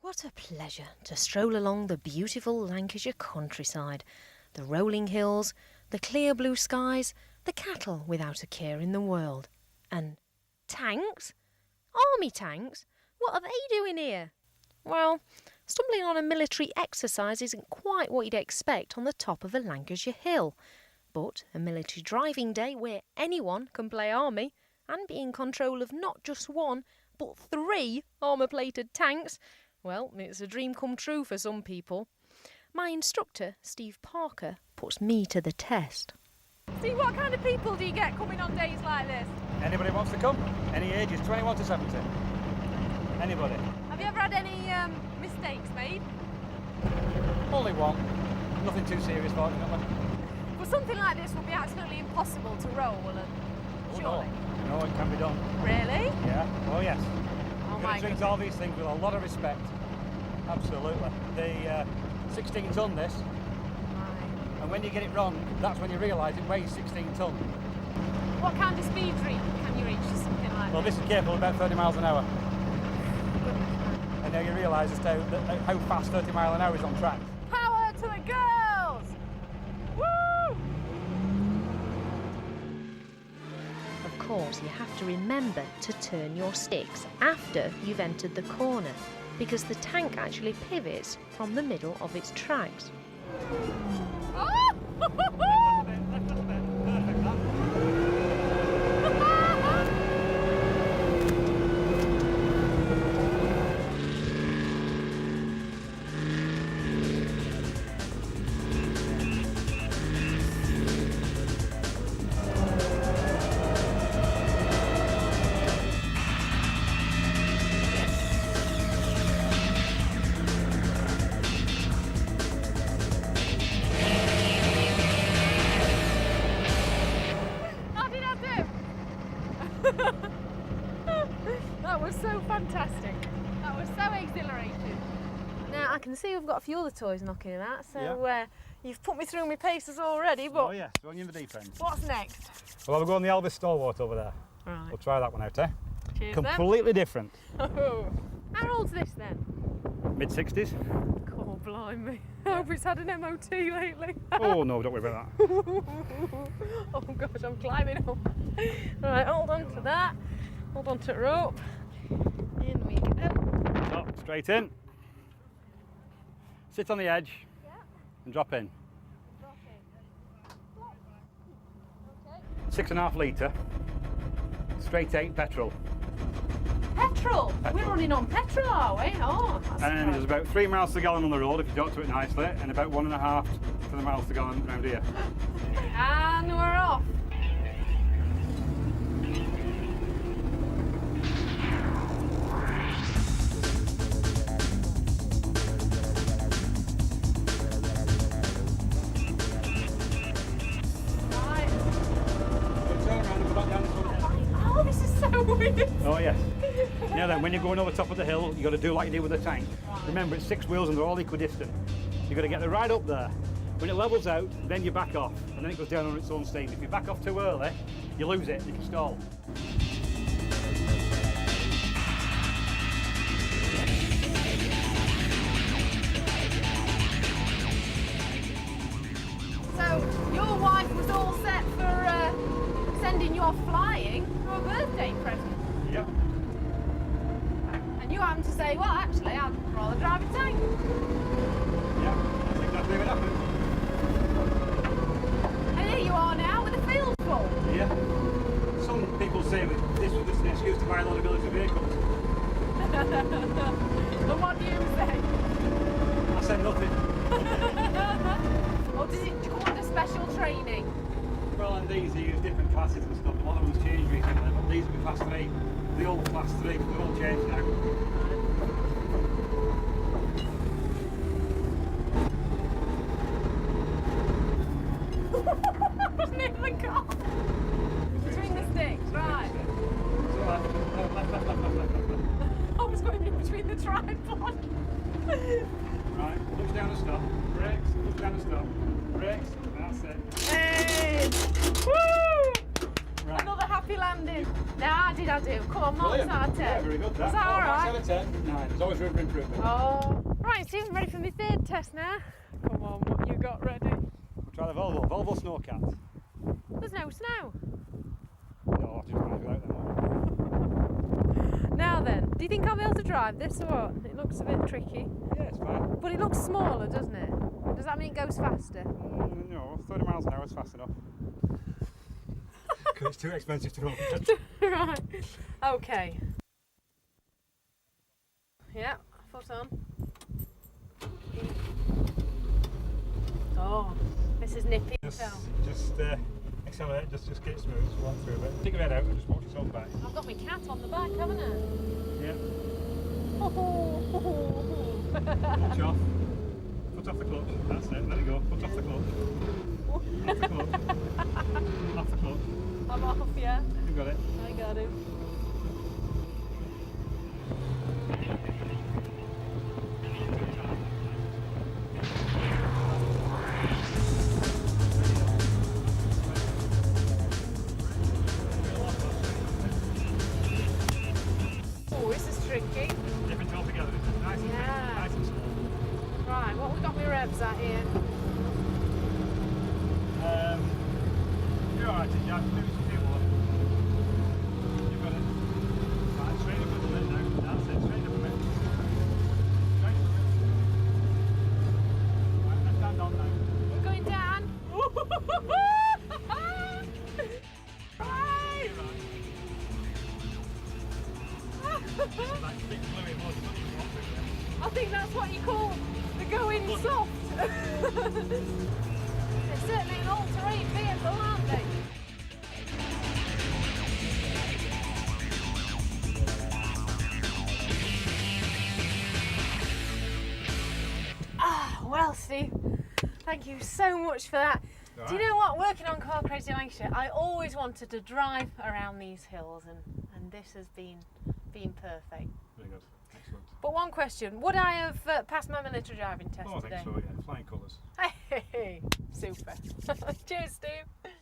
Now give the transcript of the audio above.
What a pleasure to stroll along the beautiful Lancashire countryside, the rolling hills, the clear blue skies, the cattle without a care in the world. And tanks? Army tanks? What are they doing here? Well, stumbling on a military exercise isn't quite what you'd expect on the top of a Lancashire hill, but a military driving day where anyone can play army and be in control of not just one, but 3 armour-plated tanks. Well, it's a dream come true for some people. My instructor, Steve Parker, puts me to the test. Steve, what kind of people do you get coming on days like this? Anybody wants to come? Any ages, 21 to 70. Anybody? Have you ever had any mistakes made? Only one. Nothing too serious, fortunately. Well, something like this would be absolutely impossible to roll, surely. No, it can be done. Really? Yeah. Oh, yes. Oh, You've my got to treat all these things with a lot of respect. Absolutely. The 16 ton this, Right. and when you get it wrong, that's when you realise it weighs 16 ton. What kind of speed can you reach to something like Well, this is capable about 30 miles an hour. And now you realise just how fast 30 miles an hour is on track. Power to the girls! Woo! Of course, you have to remember to turn your sticks after you've entered the corner, because the tank actually pivots from the middle of its tracks. Oh! That was so fantastic. That was so exhilarating. Now I can see we've got a few other toys knocking about, so you've put me through my paces already, but Oh yes, we're on the deep end. what's next? Well, we'll go on the Elvis Stalwart over there. Right. We'll try that one out, eh? Cheers Completely different. then. How old's this then? Mid-60s. God blimey. I hope it's had an MOT lately. Oh no, don't worry about that. Oh gosh, I'm climbing up. Right, hold on to that. Hold on to the rope. In we go. Top, straight in. Sit on the edge and drop in. Okay. 6.5 litre, straight 8 petrol. Petrol? We're running on petrol, are we? Oh, that's And there's right. about 3 miles to gallon on the road if you don't do it nicely, and about 1.5 to the miles to gallon around here. And we're off. Right. Turn around and go back down this one. Oh, this is so weird. Oh yes. Now then, when you're going over top of the hill, you've got to do like you did with the tank. Remember, it's 6 wheels and they're all equidistant. You've got to get the ride up there. When it levels out, then you back off, and then it goes down on its own steam. If you back off too early, you lose it, you can stall. So, your wife was all set for sending you off flying for a birthday present. Yep. And you happened to say, well, actually, I'd rather drive a tank. Yep, that's exactly what happened. And here you are now with a field full. Yeah. Some people say that this was just an excuse to buy a lot of military vehicles. And what do you say? I said nothing. Or did it come under special training? Well, and these, they use different classes and stuff. A lot of them's changed recently, but these will be class 3. The old class 3, they're all changed now. Wasn't in the car. Between the sticks, right. So, I was going in between the tripod. right, looks down and stop. Brakes, looks down and stop. Brakes, that's it. Hey! Woo! Right. Another half Happy landing. Nah, did I do? Come on, marks out of 10. Yeah, very good. Was that all right? Out of 10, 9. There's always room for improvement. Oh. Right, Steve, I'm ready for my third test now. Come on, what you got ready? We'll try the Volvo Snowcat. There's no snow. No, I'll just drive without them. Now then, do you think I'll be able to drive this or what? It looks a bit tricky. Yeah, it's fine. But it looks smaller, doesn't it? Does that mean it goes faster? No, 30 miles an hour is fast enough. Because it's too expensive to own. Right. Okay. Yeah, foot on. Oh, this is nippy. Just accelerate, just get smooth, just walk through a bit. Take your head out and just walk yourself back. I've got my cat on the back, haven't I? Yeah. Watch off. Foot off the clutch. That's it. Let it go. Foot off the clutch. Off the clutch. Off the clutch. I'm off, yeah. You got it. I got him. Oh, this is tricky. Different altogether. It's nice and Yeah. nice and small. Right, what have we got my revs at here? You're alright, yeah. Maybe some fuel on. You got it. Right, straight up a bit now. That's it. Straight up a bit. Straight up a bit. Right, let's stand on now. We're going down. Right. Like thick fluid was not even what through there. I think that's what you call the going soft. It's certainly an all-terrain vehicle, aren't they? Ah, well, Steve, thank you so much for that. All Do you right. know what? Working on Car Crazy Lancashire, I always wanted to drive around these hills, and this has been perfect. Very good. Excellent. But one question, would I have passed my military driving test Oh, I today? think so, yeah. Flying colours. Hey, super. Cheers, Steve.